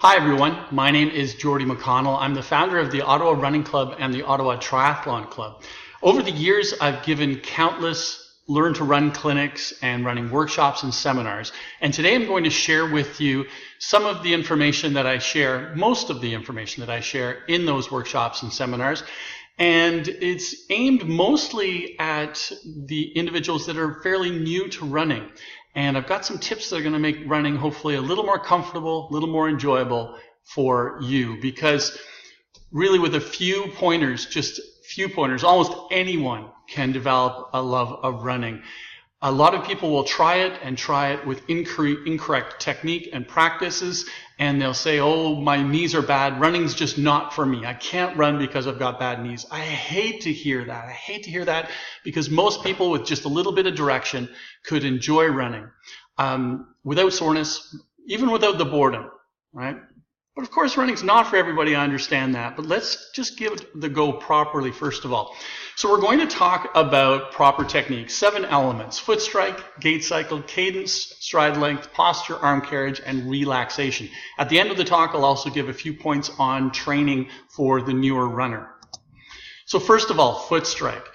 Hi everyone, my name is Geordie McConnell. I'm the founder of the Ottawa Running Club and the Ottawa Triathlon Club. Over the years, I've given countless learn to run clinics and running workshops and seminars. And today I'm going to share with you some of the information that I share, most of the information that I share in those workshops and seminars. And it's aimed mostly at the individuals that are fairly new to running. And I've got some tips that are going to make running hopefully a little more comfortable, a little more enjoyable for you. Because really with a few pointers, just a few pointers, almost anyone can develop a love of running. A lot of people will try it with incorrect technique and practices, and they'll say, oh, my knees are bad, running's just not for me. I can't run because I've got bad knees. I hate to hear that. I hate to hear that because most people with just a little bit of direction could enjoy running without soreness, even without the boredom, right? But of course, running's not for everybody, I understand that, but let's just give it the go properly first of all. So we're going to talk about proper techniques, 7 elements: foot strike, gait cycle, cadence, stride length, posture, arm carriage, and relaxation. At the end of the talk, I'll also give a few points on training for the newer runner. So first of all, foot strike.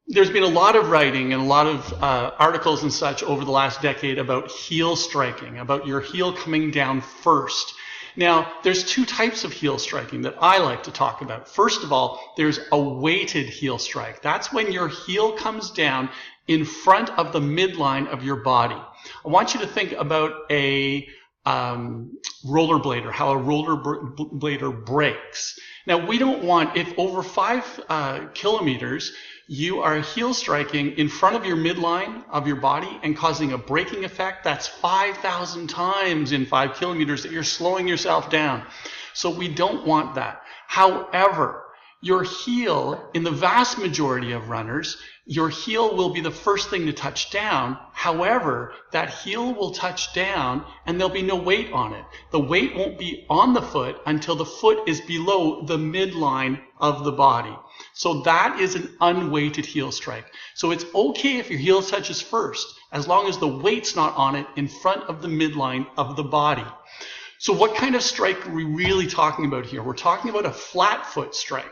There's been a lot of writing and a lot of articles and such over the last decade about heel striking, about your heel coming down first. Now, there's 2 types of heel striking that I like to talk about. First of all, there's a weighted heel strike. That's when your heel comes down in front of the midline of your body. I want you to think about a rollerblader, how a rollerblader brakes. Now, we don't want, if over 5 kilometers, you are heel striking in front of your midline of your body and causing a braking effect, that's 5,000 times in 5 kilometers that you're slowing yourself down. So we don't want that. However, your heel, in the vast majority of runners, your heel will be the first thing to touch down. However, that heel will touch down and there'll be no weight on it. The weight won't be on the foot until the foot is below the midline of the body. So that is an unweighted heel strike. So it's okay if your heel touches first, as long as the weight's not on it in front of the midline of the body. So what kind of strike are we really talking about here? We're talking about a flat foot strike.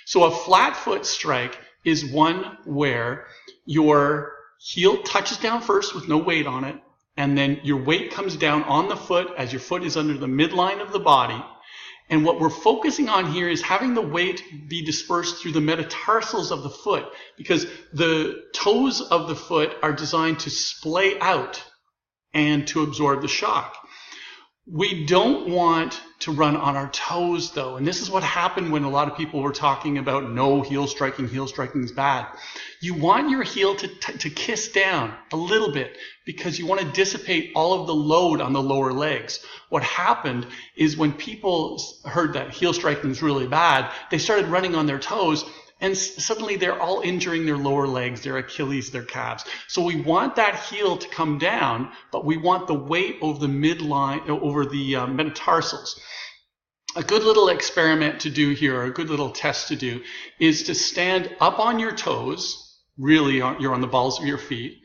So a flat foot strike is one where your heel touches down first with no weight on it, and then your weight comes down on the foot as your foot is under the midline of the body. And what we're focusing on here is having the weight be dispersed through the metatarsals of the foot, because the toes of the foot are designed to splay out and to absorb the shock. We don't want to run on our toes though, and this is what happened when a lot of people were talking about no, heel striking is bad. You want your heel to kiss down a little bit because you want to dissipate all of the load on the lower legs. What happened is when people heard that heel striking is really bad, they started running on their toes, and suddenly they're all injuring their lower legs, their Achilles, their calves. So we want that heel to come down, but we want the weight over the midline, over the metatarsals. A good little experiment to do here, or a good little test to do, is to stand up on your toes, really you're on the balls of your feet,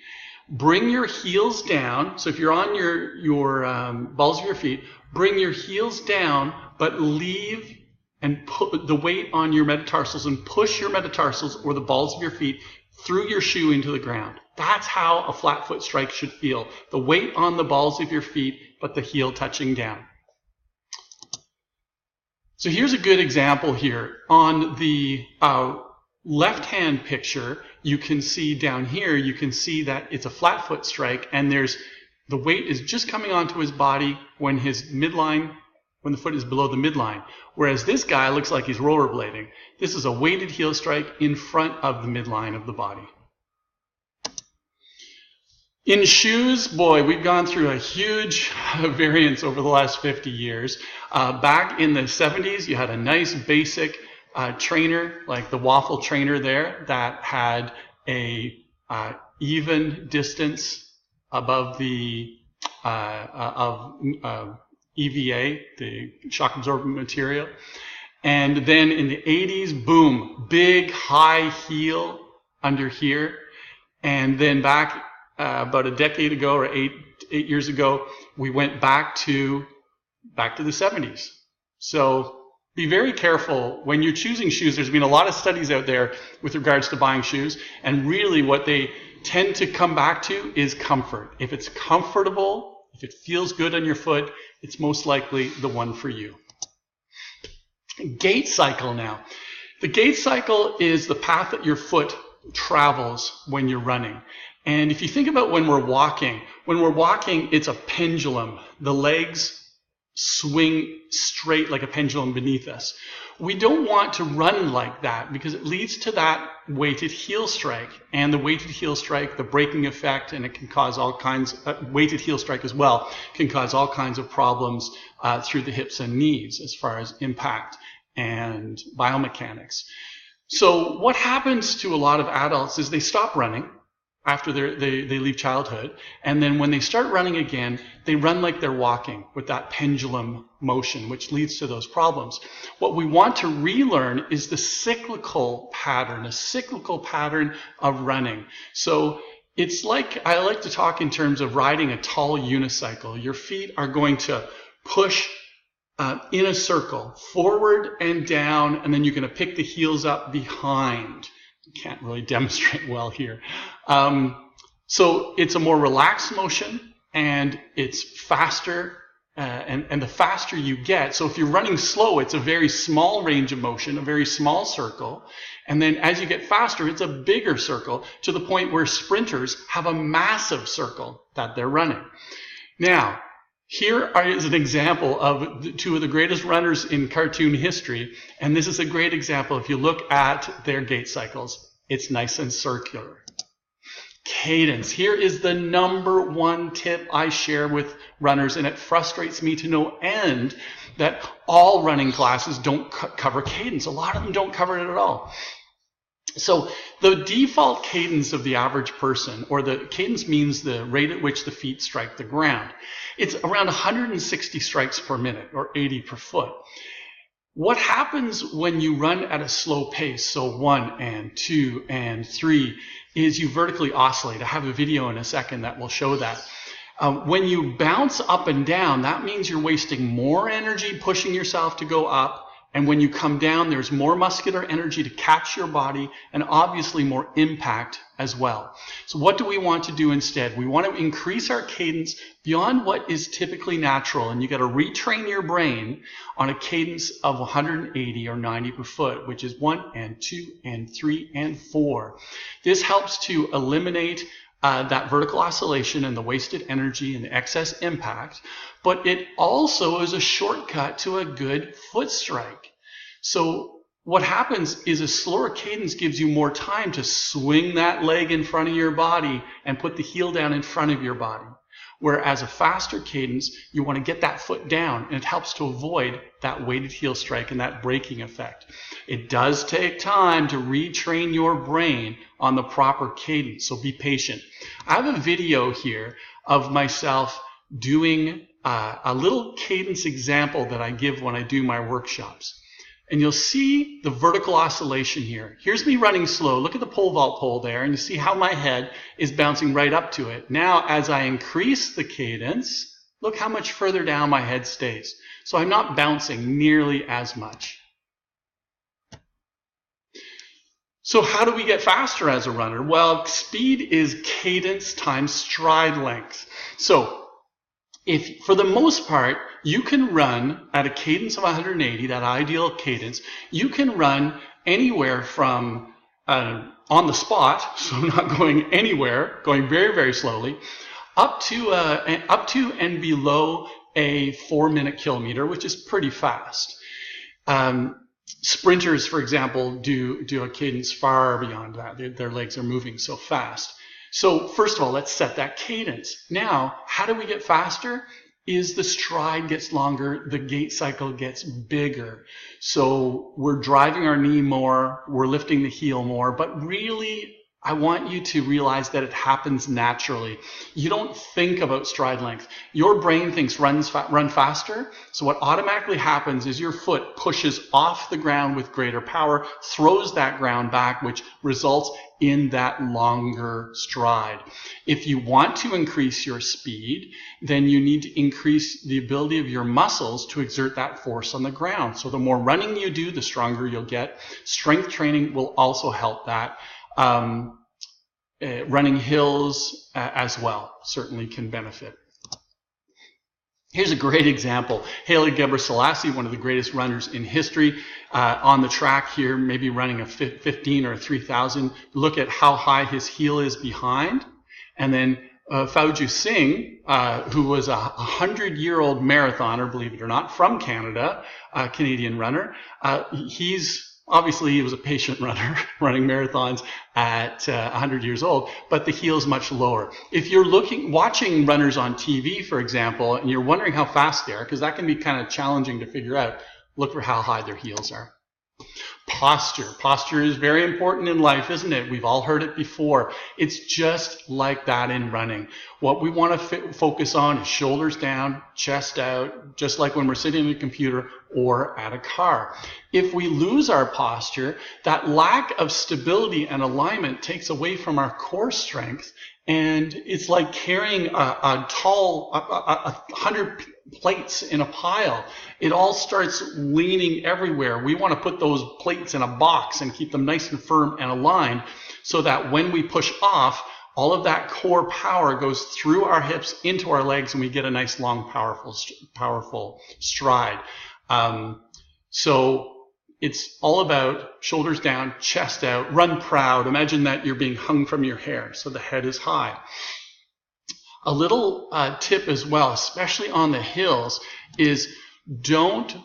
bring your heels down. So if you're on your balls of your feet, bring your heels down, but leave and put the weight on your metatarsals and push your metatarsals or the balls of your feet through your shoe into the ground. That's how a flat foot strike should feel. The weight on the balls of your feet, but the heel touching down. So here's a good example here. On the left-hand picture, you can see down here, you can see that it's a flat foot strike, and the weight is just coming onto his body when the foot is below the midline. Whereas this guy looks like he's rollerblading. This is a weighted heel strike in front of the midline of the body. In shoes, boy, we've gone through a huge variance over the last 50 years. Back in the 70s, you had a nice basic trainer, like the waffle trainer there, that had a even distance above the EVA, the shock absorbent material. And then in the 80s, boom, big high heel under here. And then back about a decade ago, or 8 years ago, we went back to the 70s. So be very careful when you're choosing shoes. There's been a lot of studies out there with regards to buying shoes, and really what they tend to come back to is comfort. If it's comfortable, if it feels good on your foot, it's most likely the one for you. Gait cycle now. The gait cycle is the path that your foot travels when you're running. And if you think about when we're walking, it's a pendulum. The legs swing straight like a pendulum beneath us. We don't want to run like that because it leads to that weighted heel strike. And the weighted heel strike, the braking effect, and it can cause all kinds, weighted heel strike as well, can cause all kinds of problems through the hips and knees as far as impact and biomechanics. So what happens to a lot of adults is they stop running after they leave childhood, and then when they start running again, they run like they're walking with that pendulum motion, which leads to those problems. What we want to relearn is the cyclical pattern, a cyclical pattern of running. So it's like, I like to talk in terms of riding a tall unicycle. Your feet are going to push in a circle, forward and down, and then you're going to pick the heels up behind. Can't really demonstrate well here. So it's a more relaxed motion, and it's faster, and the faster you get. So if you're running slow, it's a very small range of motion, a very small circle. And then as you get faster, it's a bigger circle to the point where sprinters have a massive circle that they're running. Now, here is an example of two of the greatest runners in cartoon history, and this is a great example. If you look at their gait cycles, it's nice and circular. Cadence. Here is the #1 tip I share with runners, and it frustrates me to no end that all running classes don't cover cadence. A lot of them don't cover it at all. So the default cadence of the average person, or the cadence means the rate at which the feet strike the ground. It's around 160 strikes per minute, or 80 per foot. What happens when you run at a slow pace, so 1 and 2 and 3, is you vertically oscillate. I have a video in a second that will show that. When you bounce up and down, that means you're wasting more energy pushing yourself to go up. And when you come down, there's more muscular energy to catch your body, and obviously more impact as well. So what do we want to do instead? We want to increase our cadence beyond what is typically natural, and you got to retrain your brain on a cadence of 180 or 90 per foot, which is 1 and 2 and 3 and 4. This helps to eliminate that vertical oscillation and the wasted energy and the excess impact, but it also is a shortcut to a good foot strike. So what happens is a slower cadence gives you more time to swing that leg in front of your body and put the heel down in front of your body. Whereas a faster cadence, you want to get that foot down, and it helps to avoid that weighted heel strike and that braking effect. It does take time to retrain your brain on the proper cadence, so be patient. I have a video here of myself doing a little cadence example that I give when I do my workshops. And you'll see the vertical oscillation here. Here's me running slow. Look at the pole vault pole there, and you see how my head is bouncing right up to it. Now, as I increase the cadence, look how much further down my head stays. So I'm not bouncing nearly as much. So how do we get faster as a runner? Well, speed is cadence times stride length. So if, for the most part, you can run at a cadence of 180, that ideal cadence, you can run anywhere from on the spot, so not going anywhere, going very, very slowly, up to and below a 4-minute kilometer, which is pretty fast. Sprinters, for example, do a cadence far beyond that. Their legs are moving so fast. So first of all, let's set that cadence. Now, how do we get faster? Is the stride gets longer, the gait cycle gets bigger. So we're driving our knee more, we're lifting the heel more, but really I want you to realize that it happens naturally. You don't think about stride length. Your brain thinks run faster. So what automatically happens is your foot pushes off the ground with greater power, throws that ground back, which results in that longer stride. If you want to increase your speed, then you need to increase the ability of your muscles to exert that force on the ground. So the more running you do, the stronger you'll get. Strength training will also help that. Running hills as well certainly can benefit. Here's a great example. Haile Gebrselassie, one of the greatest runners in history, on the track here, maybe running a 15 or a 3,000. Look at how high his heel is behind. And then Fauju Singh, who was a 100-year-old marathoner, believe it or not, from Canada, a Canadian runner. Obviously, he was a patient runner, running marathons at 100 years old, but the heel's much lower. If you're watching runners on TV, for example, and you're wondering how fast they are, because that can be kind of challenging to figure out, look for how high their heels are. Posture. Posture is very important in life, isn't it? We've all heard it before. It's just like that in running. What we want to focus on is shoulders down, chest out, just like when we're sitting at a computer or at a car. If we lose our posture, that lack of stability and alignment takes away from our core strength, and it's like carrying a tall 100 plates in a pile. It all starts leaning everywhere. We want to put those plates in a box and keep them nice and firm and aligned so that when we push off, all of that core power goes through our hips into our legs and we get a nice long powerful stride. So it's all about shoulders down, chest out, run proud. Imagine that you're being hung from your hair, so the head is high. A little tip as well, especially on the hills, is don't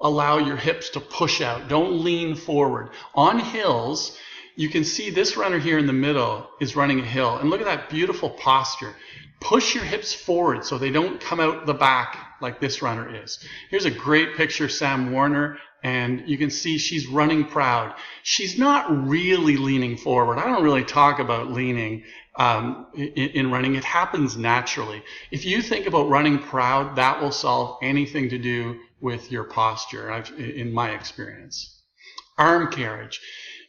allow your hips to push out. Don't lean forward. On hills, you can see this runner here in the middle is running a hill. And look at that beautiful posture. Push your hips forward so they don't come out the back like this runner is. Here's a great picture, Sam Warner, and you can see she's running proud. She's not really leaning forward. I don't really talk about leaning in running. It happens naturally. If you think about running proud, that will solve anything to do with your posture, in my experience. Arm carriage.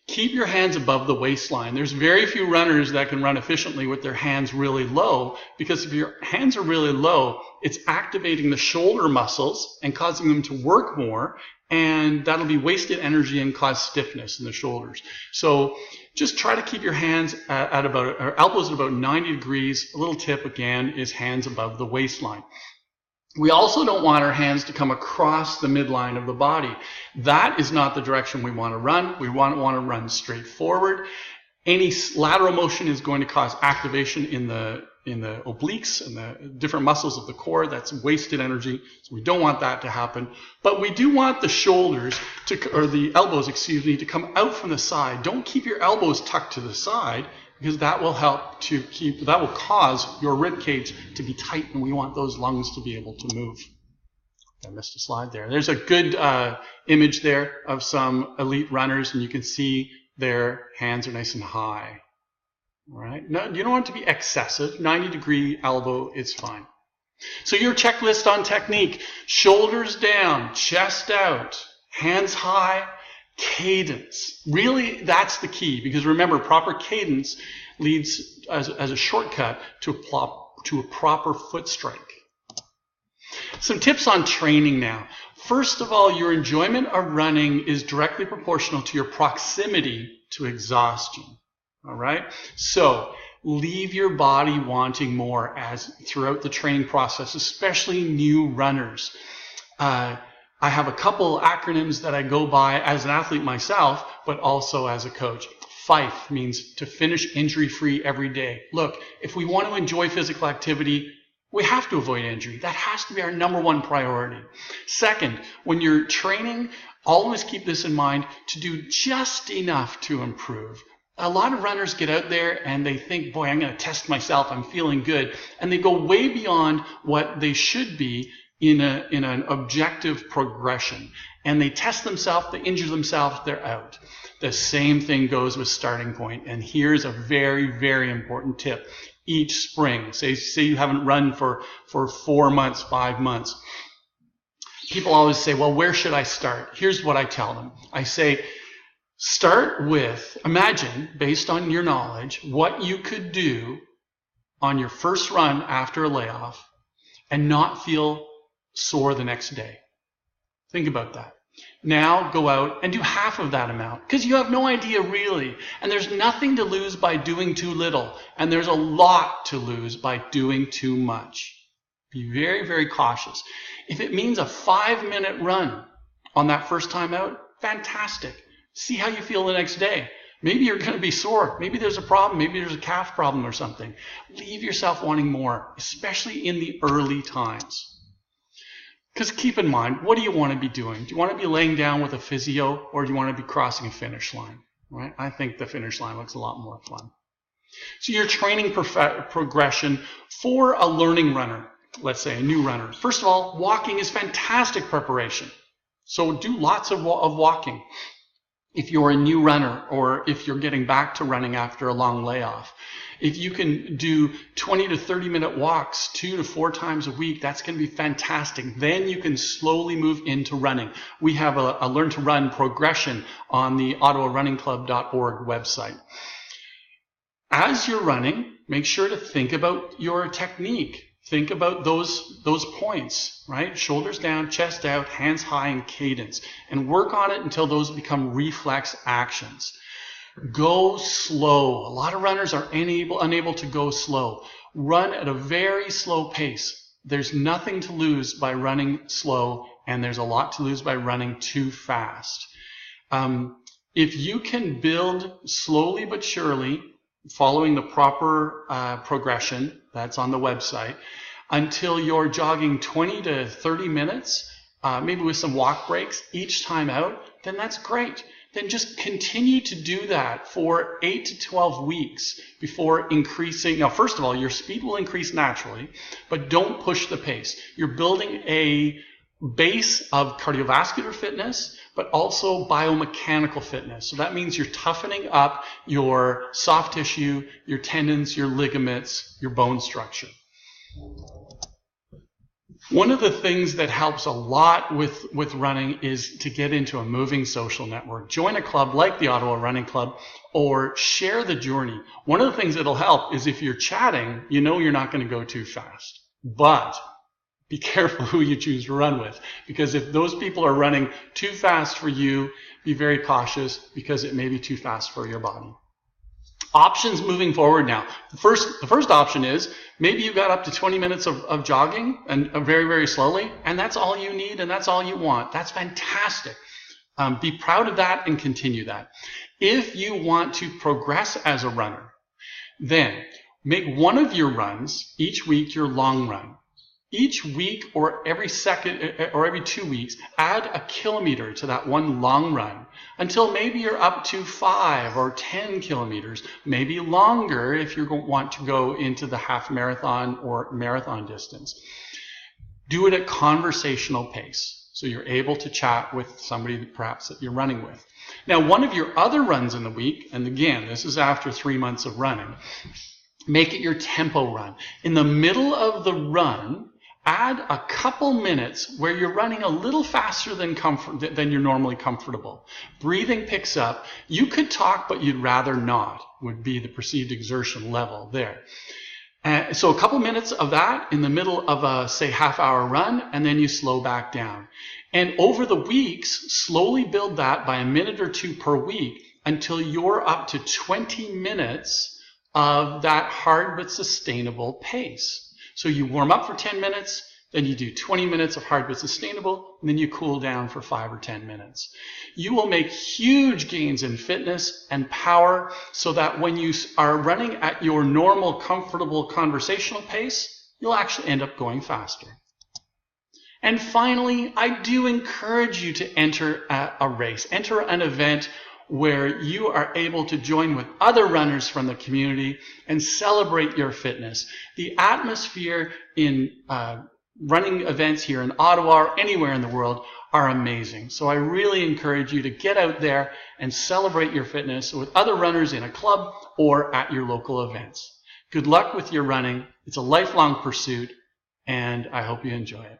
Keep your hands above the waistline. There's very few runners that can run efficiently with their hands really low, because if your hands are really low, it's activating the shoulder muscles and causing them to work more, and that'll be wasted energy and cause stiffness in the shoulders. So just try to keep your hands or elbows at about 90 degrees. A little tip again is hands above the waistline. We also don't want our hands to come across the midline of the body. That is not the direction we want to run. We want to run straight forward. Any lateral motion is going to cause activation in the obliques and the different muscles of the core. That's wasted energy, so we don't want that to happen. But we do want the shoulders or the elbows, to come out from the side. Don't keep your elbows tucked to the side, because that will that will cause your rib cage to be tight, and we want those lungs to be able to move. I missed a slide there. There's a good image there of some elite runners, and you can see their hands are nice and high. All right? No, you don't want it to be excessive. 90-degree elbow is fine. So your checklist on technique: shoulders down, chest out, hands high, cadence. Really, that's the key, because remember, proper cadence leads as a shortcut to a proper foot strike. Some tips on training now. First of all, your enjoyment of running is directly proportional to your proximity to exhaustion. All right? So leave your body wanting more throughout the training process, especially new runners. I have a couple acronyms that I go by as an athlete myself, but also as a coach. FIFE means to finish injury-free every day. Look, if we want to enjoy physical activity, we have to avoid injury. That has to be our number one priority. Second, when you're training, always keep this in mind, to do just enough to improve. A lot of runners get out there and they think, boy, I'm going to test myself, I'm feeling good. And they go way beyond what they should be in an objective progression, and they test themselves, they injure themselves, they're out. The same thing goes with starting point. And here's a very, very important tip. Each spring, say you haven't run for 4 months, 5 months. People always say, well, where should I start? Here's what I tell them. I say, start with, imagine, based on your knowledge, what you could do on your first run after a layoff and not feel sore the next day. Think about that. Now go out and do half of that amount, because you have no idea really. And there's nothing to lose by doing too little. And there's a lot to lose by doing too much. Be very, very cautious. If it means a 5-minute run on that first time out, fantastic. See how you feel the next day. Maybe you're going to be sore. Maybe there's a problem. Maybe there's a calf problem or something. Leave yourself wanting more, especially in the early times. Because keep in mind, what do you want to be doing? Do you want to be laying down with a physio, or do you want to be crossing a finish line? Right? I think the finish line looks a lot more fun. So your training progression for a learning runner, let's say a new runner. First of all, walking is fantastic preparation. So do lots of walking. If you're a new runner, or if you're getting back to running after a long layoff, if you can do 20 to 30 minute walks 2 to 4 times a week, that's going to be fantastic. Then you can slowly move into running. We have a Learn to Run progression on the OttawaRunningClub.org website. As you're running, make sure to think about your technique. Think about those points, right? Shoulders down, chest out, hands high, and cadence. And work on it until those become reflex actions. Go slow. A lot of runners are unable to go slow. Run at a very slow pace. There's nothing to lose by running slow, and there's a lot to lose by running too fast. If you can build slowly but surely, following the proper progression that's on the website, until you're jogging 20 to 30 minutes, maybe with some walk breaks each time out, then that's great. Then just continue to do that for 8 to 12 weeks before increasing. Now, first of all, your speed will increase naturally, but don't push the pace. You're building a base of cardiovascular fitness, but also biomechanical fitness. So that means you're toughening up your soft tissue, your tendons, your ligaments, your bone structure. One of the things that helps a lot with running is to get into a moving social network. Join a club like the Ottawa Running Club, or share the journey. One of the things that'll help is if you're chatting, you know you're not going to go too fast. But be careful who you choose to run with, because if those people are running too fast for you, be very cautious, because it may be too fast for your body. Options moving forward now. The first option is maybe you got up to 20 minutes of jogging, and very, very slowly, and that's all you need and that's all you want. That's fantastic. Be proud of that and continue that. If you want to progress as a runner, then make one of your runs each week your long run. Each week or every 2 weeks, add a kilometer to that one long run until maybe you're up to 5 or 10 kilometers, maybe longer if you want to go into the half marathon or marathon distance. Do it at conversational pace, so you're able to chat with somebody perhaps that you're running with. Now, one of your other runs in the week, and again, this is after 3 months of running, make it your tempo run. In the middle of the run, add a couple minutes where you're running a little faster than you're normally comfortable. Breathing picks up. You could talk, but you'd rather not, would be the perceived exertion level there. So a couple minutes of that in the middle of a, say, half-hour run, and then you slow back down. And over the weeks, slowly build that by a minute or 2 per week until you're up to 20 minutes of that hard but sustainable pace. So you warm up for 10 minutes, then you do 20 minutes of hard but sustainable, and then you cool down for 5 or 10 minutes. You will make huge gains in fitness and power, so that when you are running at your normal, comfortable, conversational pace, you'll actually end up going faster. And finally, I do encourage you to enter a race, enter an event where you are able to join with other runners from the community and celebrate your fitness. The atmosphere in running events here in Ottawa or anywhere in the world are amazing. So I really encourage you to get out there and celebrate your fitness with other runners in a club or at your local events. Good luck with your running. It's a lifelong pursuit, and I hope you enjoy it.